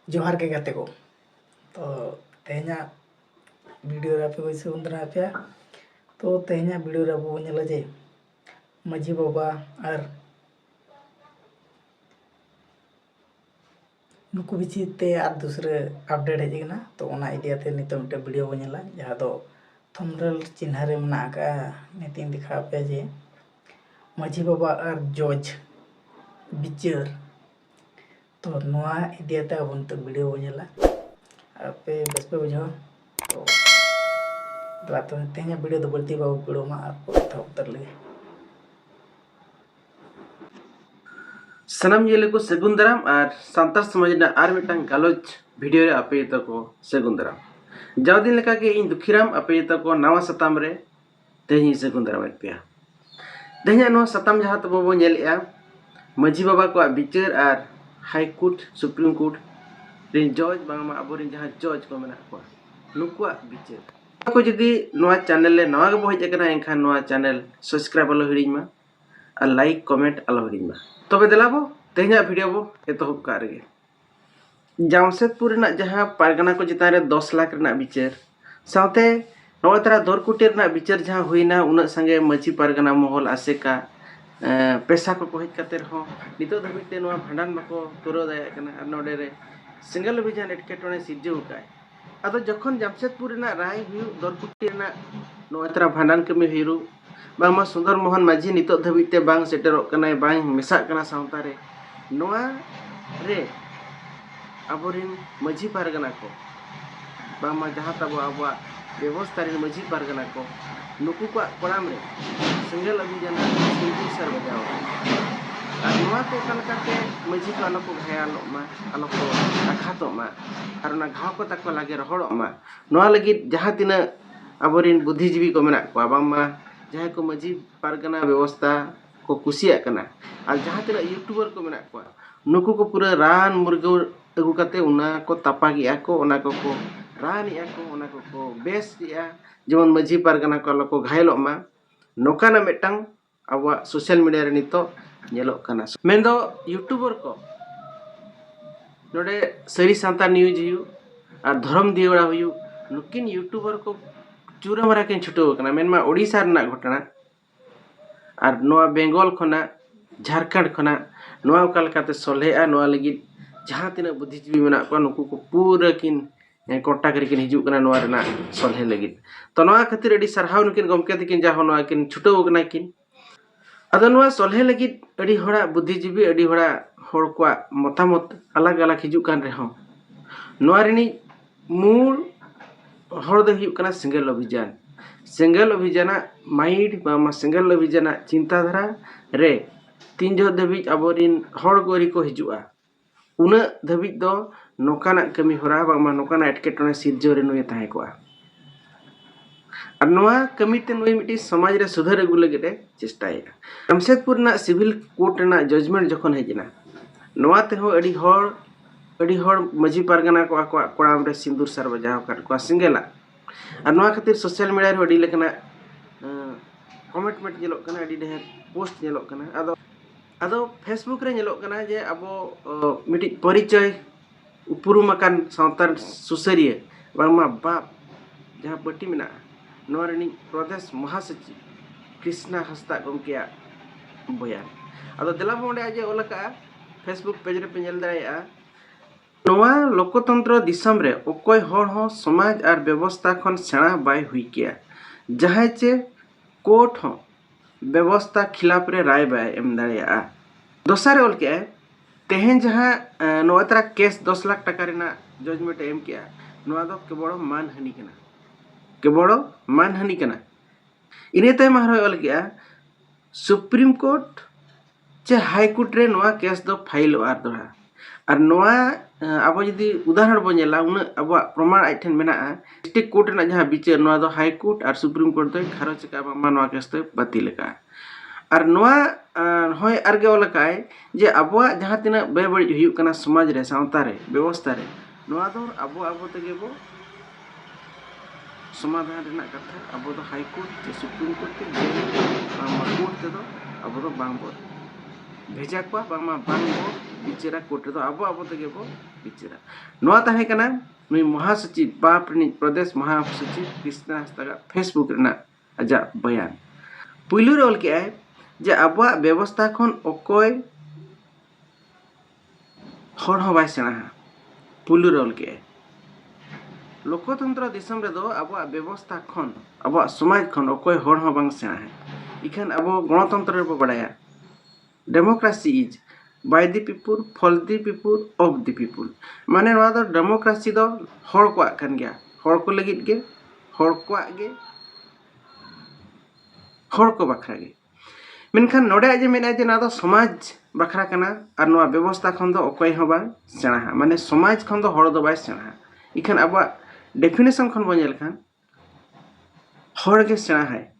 जोहार के गाते को तो तेहना वीडियो रे पे सुन दरा पे तो तेहना वीडियो रे बो नेला जे माजी बाबा और नुकु बिचिते और दूसरे अपडेट हेजना तो ओना इडियाते नितो मिटे वीडियो बो नेला जहां दो थंबनेल चिन्ह रे मना का नितिन दिखा पे जे माजी बाबा और जज बिचार तो नोआ इडियाते अब तो वीडियो बो नेला पे बस पे बुझो तो बात तेहना वीडियो दो बढ़ती बाबू वीडियो मा आपको उतर ले सनम येले को सेगुन दाराम और सांतार समाज ना आर मिटांग गालोच वीडियो रे आपे को सेगुन दाराम जाव दिन लेका के इन दुखीराम आपे को नवा सताम रे तेही सेगुन दाराम पेया तेहना नो सताम जहां तबो बो नेलया माजी बाबा को बिचार और हाई कोर्ट सुप्रीम कोर्ट रे जज बांगमा अबोरिन जहां जज को मेना को नुकुआ बिचार को जदी नवा चैनल ले नवा गबो हेज कना एनखान नवा चैनल सब्सक्राइब अलो हिडिमा और लाइक कमेंट अलो हिडिमा तबे देलाबो तेहना वीडियो बो एतहब का रे जामशेदपुर ना जहां पारगना को चितान रे 10 लाख रना बिचार साथे नवतरा दरकुटी रना बिचार जहां हुईना उना संगे मची पारगना महल आसेका पैसा को हेज काते रहो नितो धबिते नवा भांडान बको तुरो दाया कना और नोडे रे सिंगल अभियान एटकेटोने सिरजो काय अदो जखन जामशेदपुर ना राय हुई दरकुटी ना नवतरा भांडान कमी हिरु बांगमा सुंदर मोहन माझी नितो धबिते बांग सेटेरो कनाय बांग मिसा कना सावता रे नोआ रे अबोरिन माझी पारगना को बांगमा जहां तबो आबवा व्यवस्था रे माझी पारगना को नुकु को कोड़ाम रे सिंगल अभियान सिंगल सर बजाओ और नोआ को कनकाते माझी को अलको घायल मा अलको आघातो मा और ना घाव को तक लागे रहोड़ मा नोआ लगी जहां तिना अबोरिन बुद्धिजीवी को मेना को बांगमा जहां को माझी पारगना व्यवस्था को कुसिया कना और जहां तना यूट्यूबर को मेना को नुकु को पूरा रान मुर्गो अगु काते उना को तपा गिया को उना को रान इया को उना को बेस इया जेमन माझी पारगना को लको घायलो मा नोकाना मेटांग आवा सोशल मीडिया रे नितो नेलो कना मेंदो यूट्यूबर को नोडे सरी सांता न्यूज हुई और धर्म दियोड़ा हुई नुकिन यूट्यूबर को चूरा मारा के छुटो कना मेनमा ओडिसा रना घटना और नोआ बेंगल खना झारखंड खना नोआ कालकाते सोलेआ नोआ लगी जहां तिना बुद्धिजीवी मेना को नुकु को पूरा किन कोटा करकिन हिजु कना नोआ रना सोले लगी तो नोआ खातिर अडी सरहाव नुकिन गमके दिकिन जाहो नोआ किन छुटो कना किन अदो नोआ सोले लगी अडी होड़ा बुद्धिजीवी अडी होड़ा होड़ को मतामत अलग अलग हिजु कान रेहो नोआ रिनी मूल हर दो हुई सिंगल अभियान माइंड बा सिंगल अभियान चिंताधारा रे तीन जो धाबी अबोरिन हर गोरी को हिजुआ उन धाबी दो नोकाना कमी होरा बा नोकाना एटकेटोने सिरजो रे नुए ताहे कोआ और नोआ कमीते नुए मिटी समाज रे सुधार अगु लगे चेष्टाया जामशेदपुर ना सिविल कोर्ट ना जजमेंट जखन हेजना नोआ ते हो अड़ी हर माझी पारगना को कोड़ाम रे सिंदूर सर बजाव कर को सिंगेला और नोआ खातिर सोशल मीडिया रे अड़ी लेकना कमेंटमेंट नेलो कना अड़ी ढेर पोस्ट नेलो कना अदो फेसबुक रे नेलो कना जे अबो मिटी परिचय उपुरुमकान सावतार सुसरिया बांगमा बाप जहां पट्टी मिना नोआ रेनी प्रदेश महासचिव कृष्णा हस्ता गमकेया बयान अदो देला मोंडे आजे ओलका फेसबुक पेज रे पे नेल दाया नोआ लोकतंत्र दिसम रे ओकोय हर हो समाज और व्यवस्था खन सेना बाय हुई किया जहां चे कोर्ट हो व्यवस्था खिलाफ रे राय बाय एम दाया दोसर ओल के तेहन जहां नोतरा केस 10 लाख टका रेना जजमेंट एम किया नोआ दो केबड़ो मानहानि कना इने तय मारो ओल के सुप्रीम कोर्ट चे हाई कोर्ट रे नोआ केस दो फाइल आर दोहा और नोआ अब यदि उदाहरण बनेला उन अब प्रमाण आइठन मेना डिस्ट्रिक्ट कोर्ट ना जहां बिचार नोआ दो हाई कोर्ट और सुप्रीम कोर्ट दो खारज का बा नोआ केस दो बातिल का और नोआ होय आरगे ओलकाय जे अब जहां तिना बेबड़ी हुई कना समाज रे सावता रे व्यवस्था रे नोआ दो अब तगे बो समाधान रेना कथा अब हाई कोर्ट सुप्रीम कोर्ट के कोर्ट ते दो अब बांग बो भेजा को बांगमा बांगबो बिचारा कोर्ट रे आबो आबो तेगे बो बिचारा नोआ ताहे कना नुई महासचिव बाप रे प्रदेश महासचिव कृष्णा हांसदा फेसबुक रेना आजा बयान पुइलु रे ऑल के आए जे आबो व्यवस्था खन अकोय हर हो बाय सेना पुइलु रे ऑल के आए लोकतंत्र दिसम रे दो आबो व्यवस्था खन आबो समाज खन अकोय हर हो बांग सेना है इखन आबो गणतंत्र रे बो बडाया democracy is by the people for the people of the people माने नोआ दो डेमोक्रेसी दो हर को kan गया हर को लगित गे हर को बखरा गे मेनखान नोडे आजे मेना जे ना दो समाज बखरा कना आर नोआ व्यवस्था खन दो अकोय हो बांग सेना माने समाज खन दो हर दो बाय सेना इखन आबो डेफिनेशन खन बो नेल खान हर गे सेना है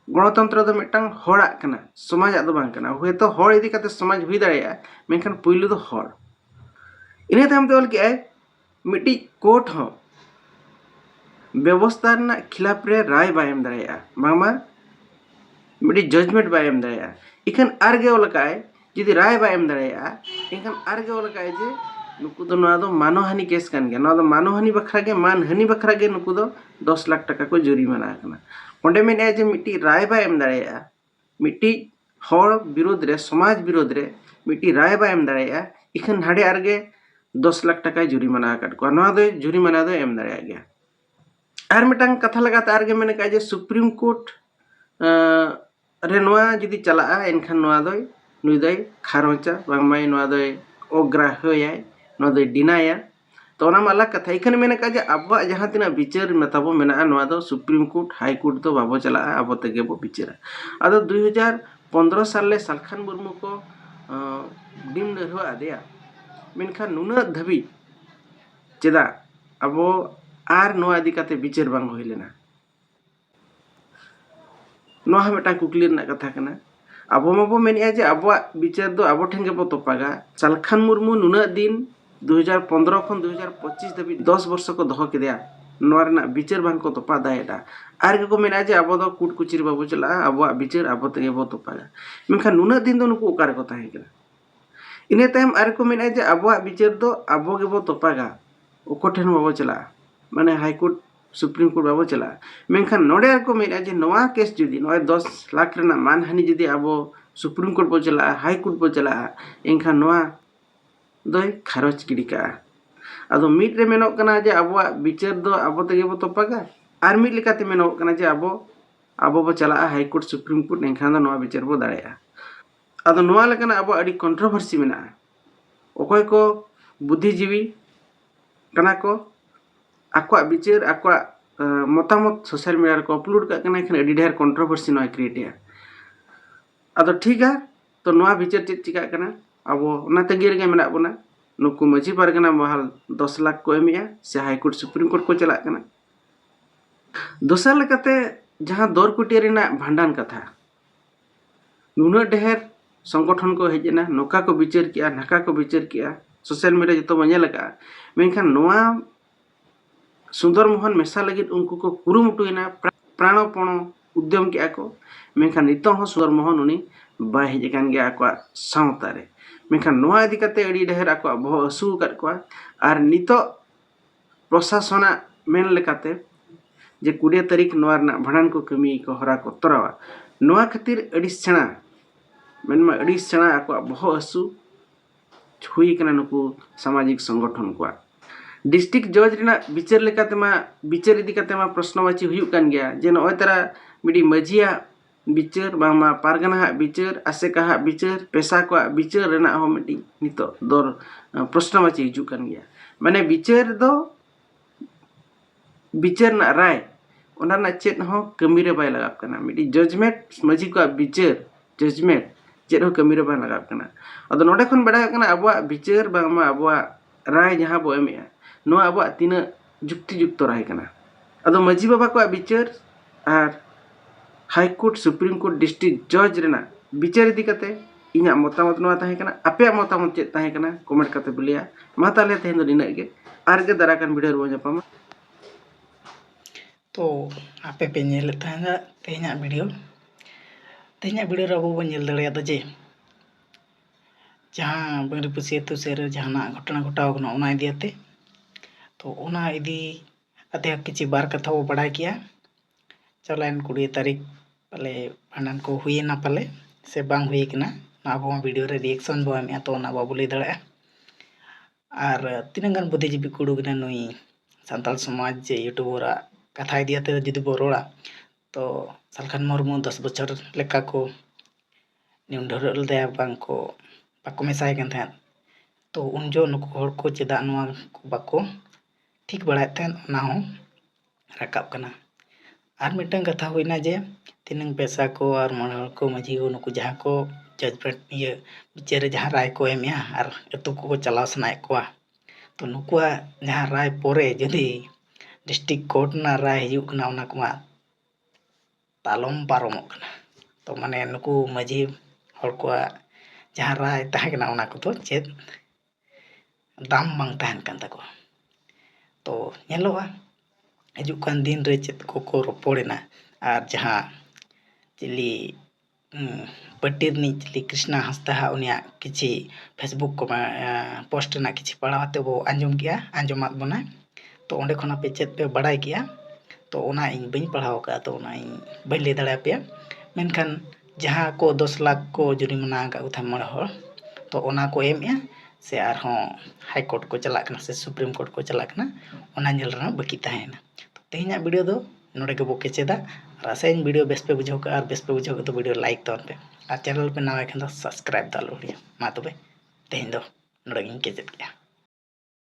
गणतंत्र दो मिटंग हड़ा कना समाज दो बांग कना हुए तो हड़ इदी काते समाज हुई दाड़ेया मेनखान पुइलु दो हड़ इने तायम ते ऑल के आए मिटी कोर्ट हो व्यवस्था ना खिलाफ रे राय बायम दाड़ेया बांगमा मिटी जजमेंट बायम दाड़ेया इखन आरगे ऑल काए जदि राय बायम दाड़ेया इखन आरगे ऑल काए जे नुकु दो नोआ दो मानहानि केस कान गया नोआ दो मानहानि बखरा गे मानहानि बखरा गे नुकु दो 10 लाख टका को जुरिमाना कना ओंडे मेने जे मिटी राय बा एम दाड़ेया मिटी हर विरोध रे समाज विरोध रे मिटी राय बा एम दाड़ेया इखन हाडे आरगे 10 लाख टका जुरिमाना काट को नोआ दो जुरिमाना दो एम दाड़ेया गया आर मिटांग कथा लगाते आरगे मेने का जे सुप्रीम कोर्ट रे नोआ जदि चलाआ एनखान नोआ दो नुई दो खारचा बांगमाय नोआ दो अग्राह्यया नोआ दो डिनाया तो ओना मा अलग कथा इखन मेने का जे आबो जहां तिना विचार मेताबो मेना नोआ दो सुप्रीम कोर्ट हाई कोर्ट तो बाबो चला आबो तेगे बो विचारा आदो 2015 साल ले सालखान मुर्मू को डिम डरहो आदेया मेनखान नुना धबी चेदा आबो आर नोआ इदी काते विचार बांग होई लेना नोआ मेटा कुकली रना कथा कना आबो माबो मेनिया जे आबो विचार दो आबो ठेंगे बो तोपागा सालखान मुर्मू नुना दिन 2015 खन 2025 धबी 10 वर्ष को दह के नोरना विचार बांग को तोपा दाएटा आर को मेना जे आबो दो कुट कुचिर बाबू चला आबो विचार आबो तेगे बो तोपागा मेनखान नुना दिन दो नुको ओकार को ताहे केना इने टाइम आर को मेना जे आबो विचार दो आबो गे बो तोपागा ओको ठेन बाबो चला माने हाई कोर्ट सुप्रीम कोर्ट बाबो चला मेनखान नोडे आर को मेना जे नोआ केस जुदी नोय 10 लाख रेना मानहानि जुदी आबो सुप्रीम कोर्ट बो चला हाई कोर्ट बो चला एनखान नोआ दोय खारज गिडिका आदो मिट रे मेनोक कना जे आबो विचार दो आबो तेगे बो तोपागा आर मिट लेकाते मेनोक कना जे आबो बो चला हाई कोर्ट सुप्रीम कोर्ट एनखान दो नोआ विचार बो दाड़ेया आदो नोआ लेकना आबो अडी कंट्रोवर्सी मेना ओकोय को बुद्धिजीवी कना को आक्वा विचार आक्वा मतामत सोशल मीडिया को अपलोड का कना एखन अडी ढेर कंट्रोवर्सी नोय क्रिएटिया आदो ठीका तो नोआ विचार चिका कना आबो ना तंगी रे मेना बना नुकु मजी पारगना महल 10 लाख को एमिया से हाई कोर्ट सुप्रीम कोर्ट को चला कना दोसर लेकाते जहां दौर कुटिया रेना भांडान कथा नुना ढेर संगठन को हेजना नोका को विचार किया नाका को विचार किया सोशल मीडिया जतो बनेल का मेनखान नोआ सुंदर मोहन मेसा लगित उनको को कुरुमुटुना प्राणपण उद्यम किया को मेनखान नितो हो सुंदर मोहन उनी बाय हेजकान गया को सावता रे मेनखान नोआ इदी काते अडी ढेर को बह असु काट को आर नितो प्रशासना मेन लेकाते जे 20 तारीख नोआ रना भांडान को कमी को हरा को तरावा नोआ खातिर अडी सेना मेनमा अडी सेना को बह असु हुई कना नुकु सामाजिक संगठन को डिस्ट्रिक्ट जज रेना विचार लेकाते मा विचार इदी काते मा प्रश्नवाची हुयु कान गया जे नोय तरा मिडी मजिया विचार बामा पारगना विचार आसेका विचार पेशा को विचार रेना हो मिडी नितो दर प्रश्नवाची हिजु कान गया माने विचार दो विचार ना राय ओना ना चेत हो कमी रे बाय लगाप कना मिडी जजमेंट मजी को विचार जजमेंट चेत हो कमी रे बाय लगाप कना अदो नोडे खन बडा कना अबवा विचार बामा अबवा राय जहां बो एमिया नो अबवा तिना जुक्ति जुक्त राय कना अदो मजी बाबा को विचार आर high court supreme court district जज रेना विचार इदी काते इना मतामत नोआ ताहे कना आपे मतामत चेत ताहे कना कमेंट काते बिलिया मा ताले तेहन दो निना गे आर गे दाराकान वीडियो रो जापामा तो आपे पे नेल ताहेना तेहना वीडियो रे अब बन नेल दड़े जे ᱡᱟᱦᱟᱸ ᱵᱟᱝᱨᱤᱯᱩᱥᱤ ᱟᱹᱛᱩ ᱥᱮᱫ ᱨᱮ ᱡᱟᱦᱟᱱᱟᱜ ᱜᱷᱚᱴᱚᱱᱟ ᱜᱷᱚᱴᱟᱣ ᱠᱟᱱᱟ ᱚᱱᱟ ᱤᱫᱤᱭᱟᱛᱮ ᱛᱚ ᱚᱱᱟ ᱤᱫᱤ ᱟᱛᱮ ᱠᱤᱪᱷᱩ ᱵᱟᱨ ᱠᱟᱛᱷᱟ ᱵᱚ ᱵᱟᱲᱟᱭ ᱠᱮᱜᱼᱟ ᱪᱟᱞᱟᱣᱮᱱ 20 ᱛᱟᱹᱨᱤᱠᱷ ᱯᱟᱞᱮ ᱵᱷᱟᱸᱰᱟᱱ ᱠᱚ ᱦᱩᱭᱮᱱᱟ ᱯᱟᱞᱮ ᱥᱮ ᱵᱟᱝ ᱦᱩᱭ ᱠᱟᱱᱟ ᱟᱵᱚ ᱵᱷᱤᱰᱤᱭᱳ ᱨᱮ ᱨᱤᱭᱮᱠᱥᱚᱱ ᱵᱚ ᱮᱢᱮᱜᱼᱟ ᱛᱚ ᱚᱱᱟ ᱵᱟᱵᱚ ᱞᱟᱹᱭ ᱫᱟᱲᱮᱭᱟᱜᱼᱟ ᱟᱨ ᱛᱤᱱᱟᱹᱜ ᱜᱟᱱ ᱵᱩᱫᱽᱫᱷᱤᱡᱤᱵী ᱠᱚ ᱩᱰᱩᱠ ᱮᱱᱟ ᱱᱩᱭ ᱥᱟᱱᱛᱟᱲ ᱥᱚᱢᱟᱡᱽ ᱡᱮ ᱤᱭᱩᱴᱩᱵᱟᱨᱟᱜ ᱠᱟᱛᱷᱟ ᱤᱫᱤᱭᱟᱛᱮ ᱡᱩᱫᱤ ᱵᱚ ᱨᱚᱲᱟ ᱛᱚ ᱥᱟᱞᱠᱷᱟᱱ ᱢᱩᱨᱢᱩ 10 ᱵᱚᱪᱷᱚᱨ ᱞᱮᱠᱟ ᱠᱚ ᱧᱩᱢ ᱰᱷᱟᱹᱨᱚᱜ ᱞᱮᱫᱮᱭᱟ ᱵᱟᱠᱚ ᱢᱮᱥᱟᱭ ᱠᱟᱱ ᱛᱟᱦᱮᱸᱫ ᱛᱚ ᱩᱱ ᱡᱚᱦᱚᱜ ᱱᱩᱠᱩ ᱦᱚᱲ ᱠᱚ ᱪᱮᱫᱟᱜ ᱱᱚᱣᱟ ᱠᱚ ᱵᱟᱠᱚ ᱴᱷᱤᱠ ᱵᱟᱲᱟᱭᱮᱫ ᱛᱟᱦᱮᱸᱫ ᱚᱱᱟ ᱦᱚᱸ ᱨᱟᱠᱟᱵ ᱠᱟᱱᱟ ᱟᱨ ᱢᱤᱫᱴᱟᱝ ᱠᱟᱛᱷᱟ ᱦᱩᱭᱱᱟ ᱡᱮ ᱛᱤᱱᱟᱹᱝ ᱯᱮᱥᱟ ᱠᱚ ᱟᱨ ᱢᱚᱬᱮ ᱦᱚᱲ ᱠᱚ ᱢᱟᱺᱡᱷᱤ ᱠᱚ ᱱᱩᱠᱩ ᱡᱟᱦᱟᱸ ᱠᱚ ᱡᱟᱡᱽᱢᱮᱱᱴ ᱵᱤᱪᱟᱹᱨ ᱨᱮ ᱡᱟᱦᱟᱸ ᱨᱟᱭ ᱠᱚ ᱮᱢᱮᱜᱼᱟ ᱟᱨ ᱟᱹᱛᱩ ᱠᱚᱠᱚ ᱪᱟᱞᱟᱣ ᱥᱟᱱᱟᱭᱮᱫ ᱠᱚᱣᱟ ᱛᱚ ᱱᱩᱠᱩᱣᱟᱜ ᱡᱟᱦᱟᱸ ᱨᱟᱭ ᱯᱚᱨᱮ ᱡᱩᱫᱤ ᱰᱤᱥᱴᱨᱤᱠᱴ ᱠᱳᱨᱴ ᱨᱮᱱᱟᱜ ᱨᱟᱭ ᱦᱤᱡᱩᱜ ᱠᱟᱱᱟ ᱚᱱᱟ ᱠᱚᱢᱟ ᱛᱟᱞᱚᱢ ᱯᱟᱨᱚᱢᱚᱜ ᱠᱟᱱᱟ ᱛᱚ ᱢᱟᱱᱮ ᱱᱩᱠᱩ ᱢᱟᱺᱡᱷᱤ ᱦᱚᱲ ᱠᱚᱣᱟᱜ ᱡᱟᱦᱟᱸ ᱨᱟᱭ ᱛᱟᱦᱮᱸ ᱠᱟᱱᱟ ᱚᱱᱟ ᱠᱚᱫᱚ ᱪᱮᱫ ᱫᱟᱢ ᱵᱟᱝ ᱛᱟᱦᱮᱱ ᱠᱟᱱ ᱛᱟᱠᱚᱣᱟ ᱛᱚ ᱧᱮᱞᱚᱜᱼᱟ ᱦᱤᱡᱩᱜ ᱠᱟᱱ ᱫᱤᱱ ᱨᱮ ᱪᱮᱫ ᱠᱚᱠᱚ ᱨᱚᱯᱚᱲᱮᱱᱟ ᱟᱨ ᱡᱟᱦᱟᱸ ᱪᱤᱞᱤ ᱯᱟᱹᱴᱤ ᱨᱤᱱᱤᱡ ᱪᱤᱞᱤ ᱠᱨᱤᱥᱱᱟ ᱦᱟᱸᱥᱫᱟ ᱩᱱᱤᱭᱟᱜ ᱠᱤᱪᱷᱤ ᱯᱷᱮᱥᱵᱩᱠ ᱠᱚ ᱯᱳᱥᱴ ᱨᱮᱱᱟᱜ ᱠᱤᱪᱷᱤ ᱯᱟᱲᱦᱟᱣ ᱛᱮ ᱵᱚ ᱟᱸᱡᱚᱢᱟᱫ ᱵᱚᱱᱟ ᱛᱚ ᱚᱸᱰᱮ ᱠᱷᱚᱱ ᱟᱯᱮ ᱪᱮᱫ ᱯᱮ ᱵᱟᱲᱟᱭ ᱠᱮᱜᱼᱟ ᱛᱚ ᱚᱱᱟ ᱤᱧ ᱵᱟᱹᱧ ᱯᱟᱲᱦᱟᱣ ᱠᱟᱜᱼᱟ ᱛᱚ ᱚᱱᱟ ᱤᱧ ᱵᱟᱹᱧ ᱞᱟᱹᱭ ᱫᱟᱲᱮᱭᱟᱯᱮᱭᱟ ᱢᱮᱱᱠᱷᱟन ᱡᱟᱦᱟᱸ ᱠᱚ 10 ᱞᱟᱠᱷ ᱠᱚ ᱡᱩᱨᱤᱢᱟᱱᱟ ᱟᱠᱟᱫ ᱠᱚ ᱛᱟᱦᱮᱸᱫ 5 ᱦᱚᱲ ᱛᱚ ᱚᱱᱟ ᱠᱚ ᱮᱢᱮᱜᱼᱟ ᱥᱮ ᱟᱨᱦᱚᱸ ᱦᱟᱭ ᱠᱳᱨᱴ ᱠᱚ ᱪᱟᱞᱟᱜ ᱠᱟᱱᱟ ᱥᱮ ᱥᱩᱯᱨᱤᱢ ᱠᱳᱨᱴ ᱠᱚ ᱪᱟᱞᱟᱜ ᱠᱟᱱᱟ ᱚᱱᱟ ᱧᱮᱞ ᱨᱮᱱᱟᱜ ᱵᱟᱹᱠᱤ ᱛᱟᱦᱮᱸᱭᱮᱱᱟ ᱛᱮᱦᱮᱧᱟᱜ ᱵᱷᱤᱰᱤᱭᱳ ᱫᱚ ᱱᱚᱰᱮ ᱜᱮᱵᱚ ᱠᱮᱪᱮᱫᱟ ᱟᱨ ᱟᱥᱟᱭᱟᱹᱧ ᱵᱷᱤᱰᱤᱭᱳ ᱵᱮᱥ ᱯᱮ ᱵᱩᱡᱷᱟᱹᱣ ᱠᱟᱜᱼᱟ ᱟᱨ ᱵᱮᱥ ᱯᱮ ᱵᱩᱡᱷᱟᱹᱣ ᱠᱟᱜ ᱵᱷᱤᱰᱤᱭᱳ ᱞᱟᱭᱤᱠ ᱛᱟᱵᱚᱱ ᱯᱮ ᱟᱨ ᱪᱮᱱᱮᱞ ᱯᱮ ᱱᱟᱣᱟ ᱠᱷᱟᱱ ᱫᱚ ᱥᱟᱵᱥᱠᱨᱟᱭᱤᱵ ᱫᱚ ᱟᱞᱚ ᱦᱤᱲᱤᱧᱟ ᱢᱟ ᱛᱚᱵᱮ ᱛᱮᱦᱮᱧ ᱫᱚ ᱱᱚᱰᱮ ᱜᱤᱧ ᱠᱮᱪᱮᱫ ᱠᱮᱜᱼᱟ